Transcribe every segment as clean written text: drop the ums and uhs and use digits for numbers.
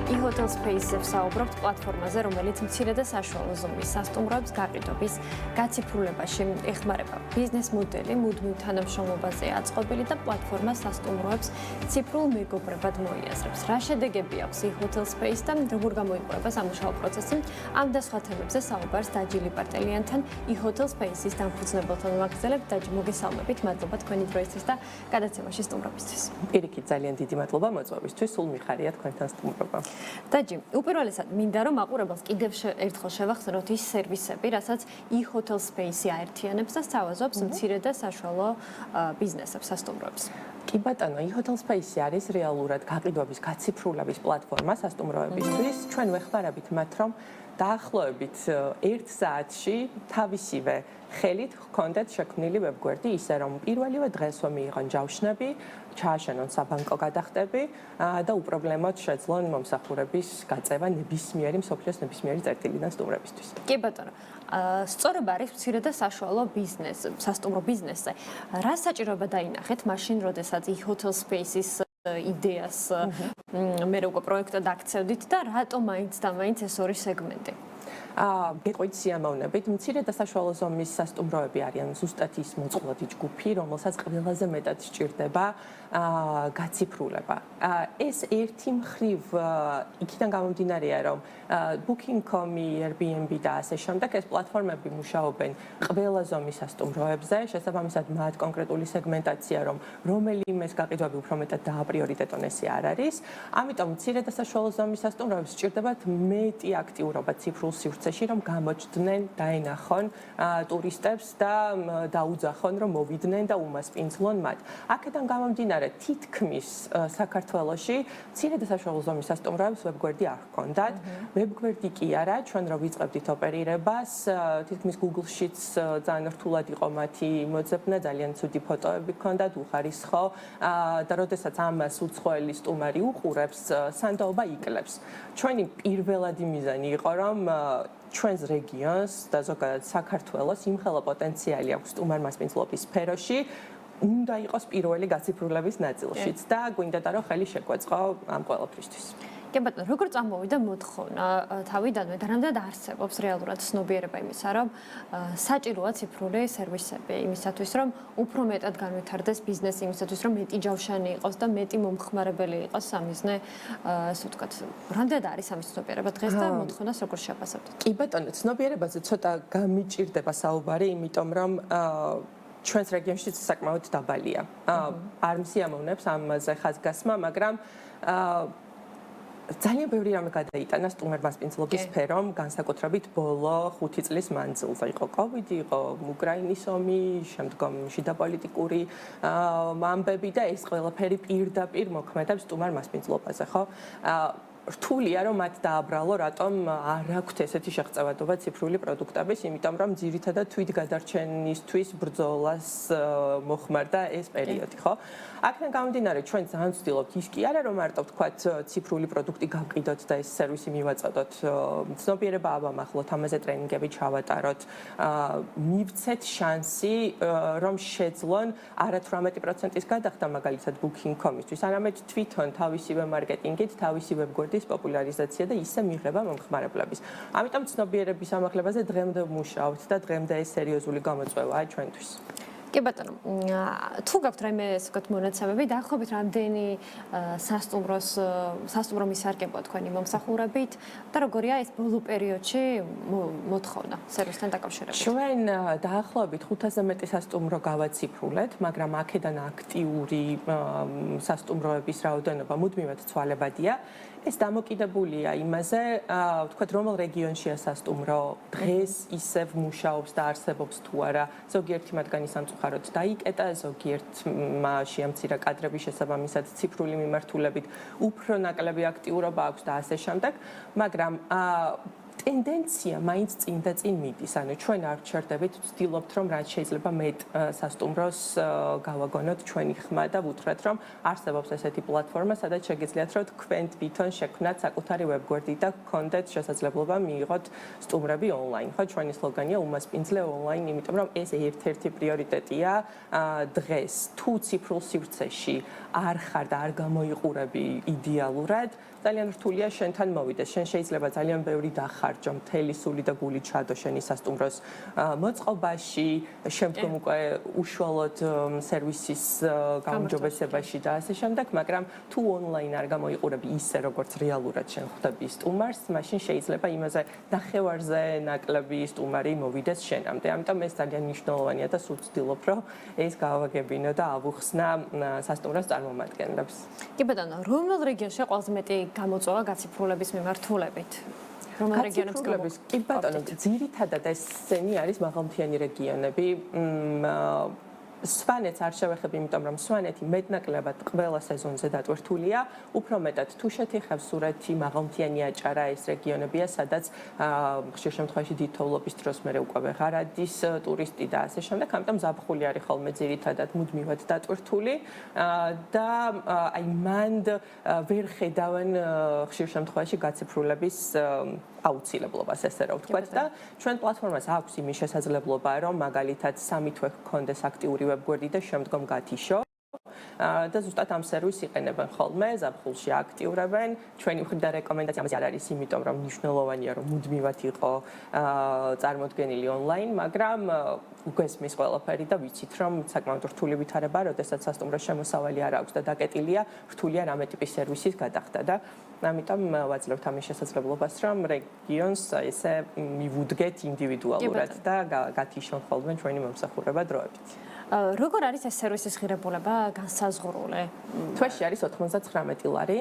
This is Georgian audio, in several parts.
e-hotel space-ზე ვსაუბრობთ პლატფორმაზე, რომელიც მცირე და საშუალო ზომის სასტუმროებს გაყიდვების გაციფრულებაში ეხმარება. ბიზნეს მოდელი მუდმივ თანამშრომლობაზე აწყობილი და პლატფორმა სასტუმროებს ციფრულ მეგობრებად მოიაზრებს. რა შედეგები აქვს e-hotel space და როგორ გამოიყურება სამუშაო პროცესი? ამ და სხვა თემებზე საუბარს დაჯი ლიპარტელიანთან e-hotel space-ის დამფუძნებელთან ვაგრძელებთ. დაჯი, მოგესალმებით, მადლობა თქვენი დროისთვის და გადაცემაში სტუმრობისთვის. პირიქით ძალიან დიდი მადლობა მოწვევისთვის, სულ მიხარია თქვენთან სტუმრობა. დაჯი, უპირველესად მინდა რომ მაყურებელს კიდევ ერთხელ შევახსენოთ ის სერვისები, რასაც e-hotel space-ი აერთიანებს და სთავაზობს მცირე და საშუალო ბიზნესებს, სასტუმროებს. კი ბატონო, e-hotel space-ი არის რეალურად გაყიდვების გაციფრულების პლატფორმა სასტუმროებისთვის. ჩვენ ვეხმარებით მათ, რომ დაახლოებით 1 საათში თავისივე ხელით ჰქონდეთ შექმნილი ვებგვერდი, ისე რომ პირველივე დღესვე მიიღონ ჯავშნები, ჩააშენონ საბანკო გადახდები და უპრობლემოდ შეძლონ მომსახურების გაწევა ნებისმიერი მსოფლიოს ნებისმიერი წერტილიდან სტუმრებისთვის. კი ბატონო, სწორედ არის მცირე და საშუალო ბიზნეს, სასტუმრო ბიზნესზე. რა საჭიროება დაინახეთ მაშინ, როდესაც e-hotel space-ის იდეას მე როგორ პროექტად აქცევდით და რატომ მაინც და მაინც ეს ორი სეგმენტი? გეტყვით სიამოვნებით, მცირე და საშუალო ზომის სასტუმროები არიან ზუსტად ის მოწყვლადი ჯგუფი, რომელსაც ყველაზე მეტად სჭირდება გაციფრულება. ეს ერთი მხრივ იქიდან გამომდინარეა, რომ Booking.com, Airbnb და ასე შემდეგ ეს პლატფორმები მუშაობენ ყველა ზომის სასტუმროებზე, შესაბამისად მათ კონკრეტული სეგმენტაცია, რომ რომელიმეს გაყიდვები უფრო მეტად დააპრიორიტეტონ, ესე არ არის. ამიტომ მცირე და საშუალო ზომის სასტუმროებს სჭირდებათ მეტი აქტიურობა ციფრულ სივრცეში, რომ გამოჩდნენ, დაენახონ ტურისტებს და დაუძახონ, რომ მოვიდნენ და უმასპინძლონ მათ. აქედან გამომდინარე, თითქმის საქართველოში მცირე და საშუალო ზომის სასტუმროებს ვებგვერდი არ ჰქონდათ. ვებგვერდი კი არა, ჩვენ რო ვიწყებდით ოპერირებას, თითქმის Google-შიც ძალიან რთულად იყო მათი მოძებნა, ძალიან ცუდი ფოტოები ჰქონდათ, უხარისხო და როდესაც ამას უცხოელი სტუმარი უყურებს, სანდოობა იკლებს. ჩვენი პირველადი მიზანი იყო, რომ ჩვენს რეგიონს და ზოგადად საქართველოს იმხელა პოტენციალი აქვს სტუმარ-მასპინძლობის სფეროში, უნდა იყოს პირველი გაციფრულების ნაწილშიც და გვინდოდა რომ ხელი შეგვეწყო ამ ყველაფრისთვის. კი ბატონო, როგორ წამოვიდა მოთხოვნა თავიდანვე და რამდენად არსებობს რეალურად ცნობიერება იმისა, რომ საჭიროა ციფრული სერვისები იმისათვის, რომ უფრო მეტად განვითარდეს ბიზნესი, იმისათვის, რომ მეტი ჯავშანი იყოს და მეტი მომხმარებელი იყოს სამიზნე, ასე ვთქვათ. რამდენად არის ამის ცნობიერება დღეს და მოთხოვნას როგორ შეაფასებთ? კი ბატონო, ცნობიერებაზე ცოტა გამიჭირდება საუბარი, იმიტომ რომ ჩვენს რეგიონში საკმაოდ დაბალია. არ მსიამოვნებს ამაზე ხაზგასმა, მაგრამ ძალიან ბევრი რამე გადაიტანა სტუმარ-მასპინძლობის სფერომ, განსაკუთრებით ბოლო 5 წლის მანძილზე. იყო COVID, იყო უკრაინის ომი, შემდგომ შიდა პოლიტიკური ამბები და ეს ყველაფერი პირდაპირ მოქმედებს სტუმარ-მასპინძლობაზე, ხო? რთულია რომ მათ დააბრალო, რატომ არ აქვთ ესეთი შეღწევადობა ციფრული პროდუქტების, იმიტომ რომ ძირითადად თვითგადარჩენისთვის ბრძოლას მოხმარდა ეს პერიოდი, ხო? აქედან გამომდინარე, ჩვენ ძალიან ვცდილობთ ის კი არა, რომ მარტო ვთქვათ ციფრული პროდუქტი გავყიდოთ და ეს სერვისი მივაწოდოთ. ცნობიერება ავამახლოთ, ამაზე ტრენინგები ჩავატაროთ, მივცეთ შანსი, რომ შეძლონ არა 18%-ის გადახდა მაგალითად Booking.com-ისთვის, არამედ თვითონ თავისივე მარკეტინგით, თავისი ვებგვერდის პოპულარიზაცია და ისე მიღება მომხმარებლების. ამიტომ ცნობიერების ამახლებაზე დღემდე ვმუშაობთ და დღემდე ეს სერიოზული გამოწვევაა ჩვენთვის. კი ბატონო, თუ გაქვთ რაიმე ესე ვთქვათ მონაცემები, დაახლოებით რამდენი სასტუმრო მისარგებლა თქვენი მომსახურებით და როგორია ეს ბოლო პერიოდში მოთხოვნა სერვისთან დაკავშირებით? ჩვენ დაახლოებით 500-ზე მეტი სასტუმრო გავაციფრულეთ, მაგრამ აქედან აქტიური სასტუმროების რაოდენობა მუდმივად ცვალებადია. ეს დამოკიდებულია იმაზე, ვთქვათ, რომელ რეგიონშია სასტუმრო, დღეს ისევ მუშაობს და არსებობს თუ არა. ზოგიერთი მათგანი სამწუხაროდ დაიკეტა, ზოგიერთმა შეამცირა კადრების შესაბამისად ციფრული მიმართულებით უფრო ნაკლები აქტიურობა აქვს და ასე შემდეგ, მაგრამ ტენდენცია მაინც წინ და წინ მიდის. ანუ ჩვენ არ ჩერდებით, ვცდილობთ რომ რაც შეიძლება მეტ სასტუმროს გავაგონოთ ჩვენი ხმა და ვუთხრათ რომ არსებობს ესეთი პლატფორმა, სადაც შეგიძლიათ რომ თქვენ თვითონ შექმნათ საკუთარი ვებგვერდი და გქონდეთ შესაძლებლობა მიიღოთ სტუმრები ონლაინ. ხო, ჩვენი სლოგანია უმასპინძლე ონლაინ, იმიტომ რომ ეს ერთ-ერთი პრიორიტეტია დღეს. თუ ციფრულ სივრცეში არ ხარ და არ გამოიყურები იდეალურად, ძალიან რთულია შენთან მოვიდეს. შენ შეიძლება ძალიან ბევრი დახარჯო, მთელი სული და გული ჩადო შენი სასტუმროს მოწყობაში, შემდგომ უკვე უშუალოდ სერვისის გაუმჯობესებაში და ასე შემდეგ, მაგრამ თუ ონლაინ არ გამოიყურები ისე, როგორც რეალურად შენ ხვდები სტუმარს, მაშინ შეიძლება იმაზე ნახევარზე ნაკლები სტუმარი მოვიდეს შენამდე. ამიტომ ეს ძალიან მნიშვნელოვანია და სულ ვცდილობ, რომ ეს გავაგებინო და ავუხსნა სასტუმროს წარმომადგენლებს. კი ბატონო, რომელ რეგიონში ყველაზე მეტი გამოწვევა გაციფრულების მიმართულებით? რომელ რეგიონებს გაციფრულების? კი ბატონო, ძირითადად ესენი არის მაღალმთიანი რეგიონები. სვანეთს არ შევეხებ, იმიტომ რომ სვანეთი მეტნაკლებად ყველა სეზონზე დატვირთულია. უფრო მეტად თუ შეთიხებს სურათი, მაღალმთიანი აჭარა ეს რეგიონებია, სადაც ხშირ შემთხვევაში დიდთოვლობის დროს მე უკვე ვეღარ ადის ტურისტი და ასე შემდეგ. ამიტომ ზაფხული არის ხოლმე ძირითადად მუდმივად დატვირთული და აი მანდ ვერ ხედავენ ხშირ შემთხვევაში გაციფრულების აუცილებლობას, ესე რომ ვთქვათ და ჩვენ პლატფორმას აქვს იმის შესაძლებლობა, რომ მაგალითად 3 თვე გქონდეს აქტიური ვებგვერდი და შემდგომ გათიშო და ზუსტად ამ სერვისს იყენებენ ხოლმე, ზაფხულში აქტიურებენ. ჩვენი მხრიდან რეკომენდაცია ამაზე არ არის, იმიტომ რომ მნიშვნელოვანია რომ მუდმივად იყო წარმოდგენილი ონლაინ, მაგრამ გვესმის ყველაფერი და ვიცით რომ საკმაოდ რთული ვითარება, როდესაც სასტუმროს შემოსავალი არ აქვს და დაკეტილია, რთულია რამე ტიპის სერვისის გადახდა და ამიტომ ვაძლევთ ამის შესაძლებლობას, რომ რეგიონს ესე მივუდგეთ ინდივიდუალურად და გათიშონ ხოლმე ჩვენი მომსახურება დროებით. როგორ არის ეს სერვისის ღირებულება განსაზღვრული? თვეში არის 99 ლარი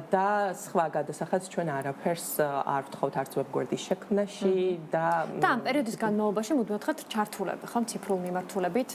და სხვა გადასახადს ჩვენ არაფერს არ ვთხოვთ არც ვებგვერდის შექმნაში და ამ პერიოდის განმავლობაში მუდმივად ხართ ჩართულები, ხო, ციფრულ მიმართულებით.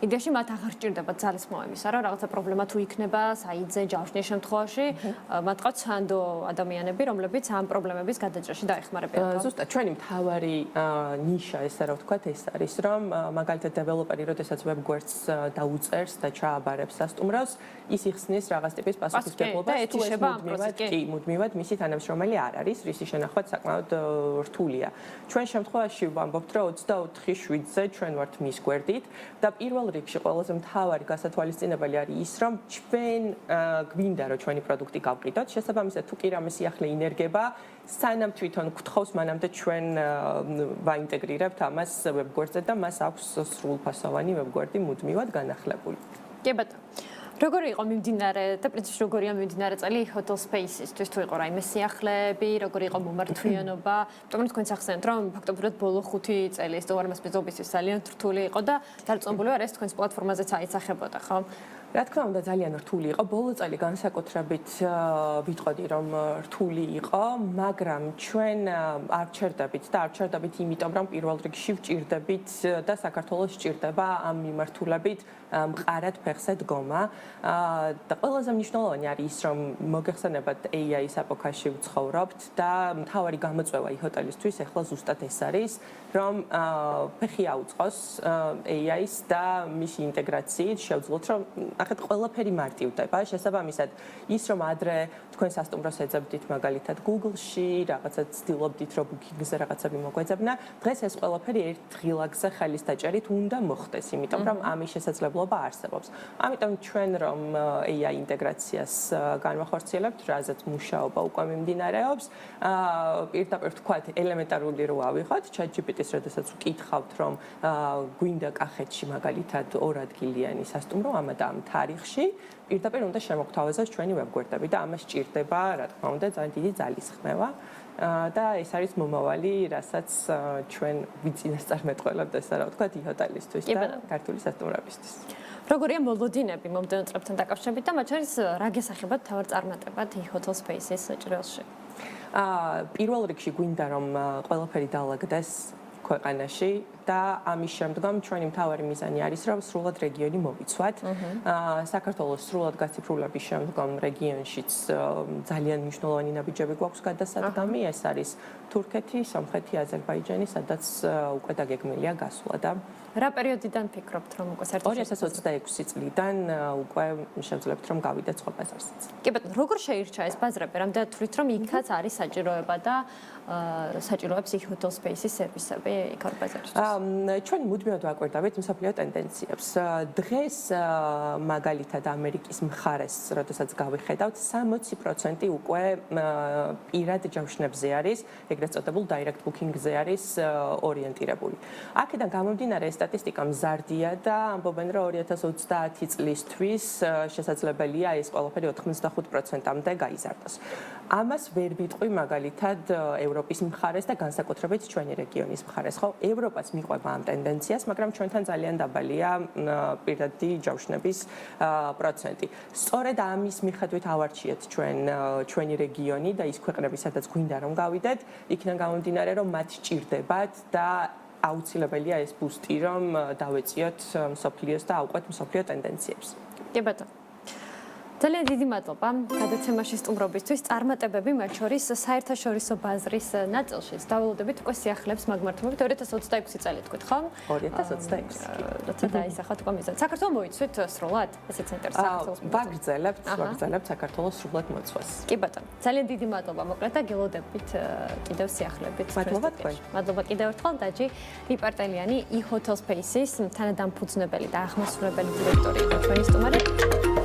იდეაში მათ აღარ სჭირდებათ ძალის მოემისა, რა რაღაცა პრობლემა თუ იქნება, საიტზე ჯავშნის შემთხვევაში, მათ ყავთ სანდო ადამიანები, რომლებიც ამ პრობლემების გადაჭრაში დაეხმარებიან. ზუსტად ჩვენი მთავარი ნიშა, ესე რომ ვთქვათ, ეს არის, რომ მაგალითად დეველოპერი როდესაც ვებგვერდს დაუწერს და ჩააბარებს სასტუმროს, ის იხსნის რაღაც ტიპის პასუხისმგებლობას, თუ ეს მუდმივად მისი თანამშრომელი არ არის, რისი შენახვაც საკმაოდ რთულია. ჩვენ შემთხვევაში ვამბობთ, რომ 24/7-ზე ჩვენ ვართ მის გვერდით და პირველ რიგში ყველაზე მთავარი გასათვალისწინებელი არის ის, რომ ჩვენ გვინდა რომ ჩვენი პროდუქტი გავყიდოთ, შესაბამისად თუ კი რამე სიახლე ინერგება, სანამ თვითონ გთხოვს, მანამდე ჩვენ ვაინტეგრირებთ ამას ვებგვერდზე და მას აქვს სრულფასოვანი ვებგვერდი მუდმივად განახლებული. კი ბატონო. როგორი იყო მიმდინარე და პრინციპში როგორია მიმდინარე წელი Hotel Spaces-ისთვის თუ იყო რაიმე სიახლეები, როგორი იყო მომართვიანობა? იმიტომ თქვენ ახსენეთ, რომ ფაქტობრივად ბოლო 5 წელი სტუმარების მეზობისთვის ძალიან რთული იყო და დარწმუნებული ვარ, ეს თქვენს პლატფორმაზეც აიცახებოდა, ხო? რა თქმა უნდა, ძალიან რთული იყო. ბოლო წელი განსაკუთრებით ვიტყოდი, რომ რთული იყო, მაგრამ ჩვენ არ ვჩერდებით და არ ვჩერდებით იმიტომ, რომ პირველ რიგში ვჭირდებით და საქართველოს სჭირდება ამ მიმართულებით მყარად ფეხზე დგომა. და ყველაზე მნიშვნელოვანი არის ის, რომ მოგეხსენებათ AI-ის ეპოქაში ვცხოვრობთ და მთავარი გამოწვევა ჰოტელისთვის ახლა ზუსტად ეს არის, რომ ფეხი აუწყოს AI-ის და მისი ინტეგრაციით შევძლოთ, რომ ახეთ ყველაფერი მარტივდება. შესაბამისად, ის რომ ადრე თქვენ სასტუმროს ეძებდით მაგალითად Google-ში, რაღაცა ცდილობდით, რომ Booking-ზე რაღაცები მოგვეძებნა, დღეს ეს ყველაფერი ერთ ღილაკზე ხელის დაჭერით უნდა მოხდეს, იმიტომ რომ ამის შესაძლებლობა არსებობს. ამიტომ ჩვენ რომ AI ინტეგრაციას განვახორციელებთ, რაზეც მუშაობა უკვე მიმდინარეობს, პირდაპირ ვთქვათ, ელემენტარული რო ავიღოთ, ChatGPT-ს როდესაც ვკითხავთ, რომ გვინდა კახეთში მაგალითად 2 ადგილიანი სასტუმრო ამ და ამ თარიღში, პირდაპირ უნდა შემოგთავაზოს ჩვენი ვებგვერდები და ამას სჭირდება, რა თქმა უნდა, ძალიან დიდი ძალისხმევა. და ეს არის მომავალი, რასაც ჩვენ ვიწინასწარმეტყველებთ, ესა რა ვთქვათ, ჰოტელისთვის და ქართული სასტუმროებისთვის. როგორია მოლოდინები მომდევნო წლებთან დაკავშირებით და მათ შორის რა გესახებათ თავად წარმატებად Hotel Spaces ჭრილში? პირველ რიგში გვინდა რომ ყველაფერი დაალაგდეს ქვეყანაში და ამის შემდგომ ჩვენი მთავარი მიზანი არის რომ სრულად რეგიონი მოვიცვათ. საქართველოს სრულად გაციფრულების შემდგომ რეგიონშიც ძალიან მნიშვნელოვანი ნაბიჯები გვაქვს გადასადგამი, ეს არის თურქეთი, სომხეთი, აზერბაიჯანი, სადაც უკვე დაგეგმილია გასვლა და რა პერიოდიდან ფიქრობთ რომ უკვე საერთოდ 2026 წლიდან უკვე შევძლებთ რომ გავიდეთ სხვა ბაზარსაც. კი ბატონო, როგორ შეირჩა ეს ბაზრები? რამდენად თვლით რომ იქაც არის საჭიროება და საჭიროებს იქ hotel space-ის სერვისები იქ არ ბაზარში? ჩვენ მუდმივად ვაკვირდებით მსოფლიო ტენდენციებს. დღეს მაგალითად ამერიკის მხარეს, როდესაც გავიხედავთ, 60% უკვე პირად ჯავშნებზე არის, ეგრეთ წოდებულ direct booking-ზე არის ორიენტირებული. აქედან გამომდინარე სტატისტიკა მზარდია და ამბობენ რომ 2030 წლისთვის შესაძლებელია ეს ყველაფერი 85%-მდე გაიზარდოს. ამას ვერ ვიტყვი მაგალითად ევროპის მხარეს და განსაკუთრებით ჩვენი რეგიონის მხარეს, ხო? ევროპას მიყვება ამ ტენდენციას, მაგრამ ჩვენთან ძალიან დაბალია პირადი ჯავშნების პროცენტი. სწორედ ამის მიხედვით ავარჩიეთ ჩვენი რეგიონი და ის ქვეყნები, სადაც გვინდა რომ გავიდეთ, იქიდან გამომდინარე რომ მათ სჭირდებათ და აუცილებელია ეს ბუსტი რომ დავეციოთ მსოფლიოს და ავყვეთ მსოფლიო ტენდენციებს. კი ბატონო. ძალიან დიდი მადლობა გადაცემაში სტუმრობისთვის. წარმატებები მათ შორის საერთაშორისო ბაზრის ნაწილშიც. დაველოდებით უკვე სიახლეებს მაგმართობით 2026 წელი თქვით, ხო? 2026. როცა დაისახათ უკვე მიზანი. საქართველოს მოიცვით სრულად ესე ცენტრს საქართველოს. ვაგრძელებთ საქართველოს სრულად მოცვას. კი ბატონო. ძალიან დიდი მადლობა მოკლედ და გელოდებით კიდევ სიახლეებით. მადლობა თქვენ. მადლობა კიდევ ერთხელ დაჯი ლიპარტელიანი e-hotel space-ის თანადამფუძნებელი და აღმასრულებელი დირექტორი იყო ჩვენი სტუმარი.